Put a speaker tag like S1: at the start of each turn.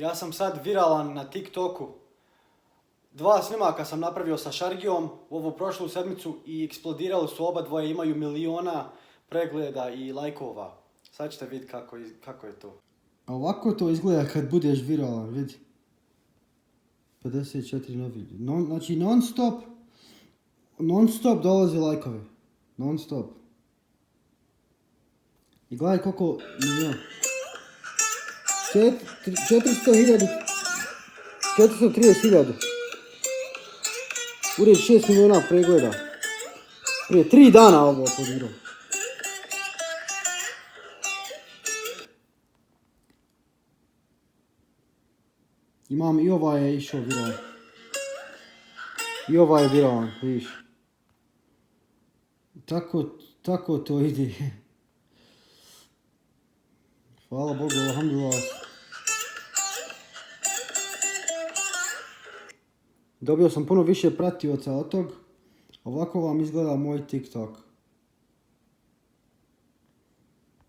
S1: Ja sam sad viralan na TikToku. 2 snimaka sam napravio sa Šargijom u ovu prošlu sedmicu i eksplodirali su oba dvoje, imaju miliona pregleda i lajkova. Sad ćete vidjeti kako je to.
S2: A ovako to izgleda kad budeš viralan, vidi. 54 novi. Znači non stop dolaze lajkovi. Non stop. I gledaj koliko milijon. 430.000. Ured 6 miliona pregleda. Prije 3 dana ovo podirao. Imam i ovaj je išao viralan. I ovaj je viralan, vidiš. Tako to ide. Hvala Bogu, alhamdulillah. Dobio sam puno više pratioca od tog. Ovako vam izgleda moj TikTok.